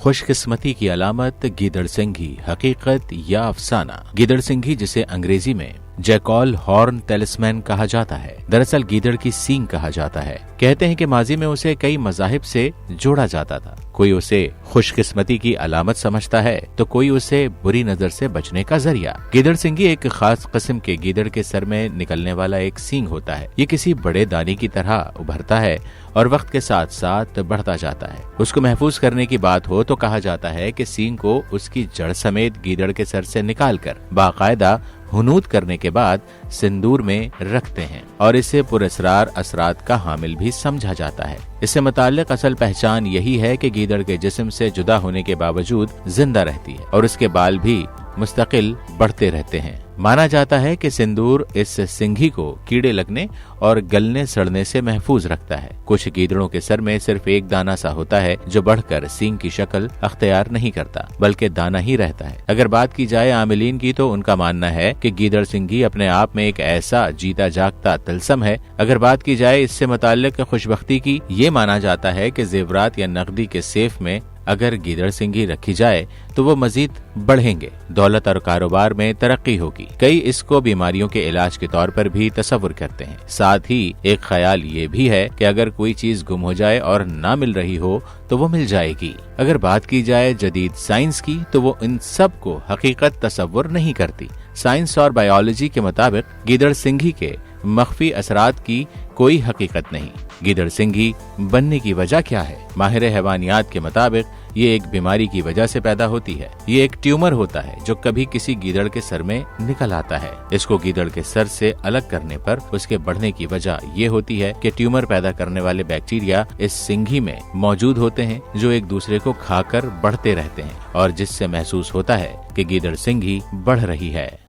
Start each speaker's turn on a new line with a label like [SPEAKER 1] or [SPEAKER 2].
[SPEAKER 1] खुश किस्मती की अलामत गीदड़ सिंघी, हकीकत या अफसाना। गीदड़ सिंघी, जिसे अंग्रेजी में जैकॉल हॉर्न टेलिस्मैन कहा जाता है, दरअसल गीदड़ की सींग कहा जाता है। कहते हैं कि माजी में उसे कई मज़ाहिब से जोड़ा जाता था। कोई उसे खुशकिस्मती की अलामत समझता है तो कोई उसे बुरी नजर से बचने का जरिया। गीदड़ सिंघी एक खास किस्म के गीदड़ के सर में निकलने वाला एक सींग होता है। ये किसी बड़े दाने की तरह उभरता है और वक्त के साथ साथ बढ़ता जाता है। उसको महफूज करने की बात हो तो कहा जाता है कि सींग को उसकी जड़ समेत गीदड़ के सर से निकालकर बाकायदा हुनूद करने के बाद सिंदूर में रखते हैं और इसे पुरअसरार असरात का हामिल भी समझा जाता है। इससे मुताल्लिक असल पहचान यही है कि गीदड़ के जिस्म से जुदा होने के बावजूद जिंदा रहती है और उसके बाल भी मुस्तकिल बढ़ते रहते हैं। माना जाता है कि सिंदूर इस सिंघी को कीड़े लगने और गलने सड़ने से महफूज रखता है। कुछ गीदड़ों के सर में सिर्फ एक दाना सा होता है जो बढ़कर सींग की शक्ल अख्तियार नहीं करता, बल्कि दाना ही रहता है। अगर बात की जाए आमिलीन की तो उनका मानना है कि गीदड़ सिंघी अपने आप में एक ऐसा जीता जागता तिलस्म है। अगर बात की जाए इससे मुताल्लिक खुशबख्ती की, ये माना जाता है कि जेवरात या नकदी के सेफ में अगर गीदड़ सिंघी रखी जाए तो वो मजीद बढ़ेंगे, दौलत और कारोबार में तरक्की होगी। कई इसको बीमारियों के इलाज के तौर पर भी तस्वुर करते हैं। साथ ही एक ख्याल ये भी है कि अगर कोई चीज गुम हो जाए और ना मिल रही हो तो वो मिल जाएगी। अगर बात की जाए जदीद साइंस की तो वो इन सब को हकीकत तस्वुर नहीं करती। साइंस और बायोलॉजी के मुताबिक गीदड़ सिंघी के मख्फी असरात की कोई हकीकत नहीं। गीदड़ सिंघी बनने की वजह क्या है? माहिर हैवानियात के मुताबिक ये एक बीमारी की वजह से पैदा होती है। ये एक ट्यूमर होता है जो कभी किसी गीदड़ के सर में निकल आता है। इसको गीदड़ के सर से अलग करने पर उसके बढ़ने की वजह ये होती है कि ट्यूमर पैदा करने वाले बैक्टीरिया इस सिंघी में मौजूद होते हैं जो एक दूसरे को खाकर बढ़ते रहते हैं और जिससे महसूस होता है कि गीदड़ सिंघी बढ़ रही है।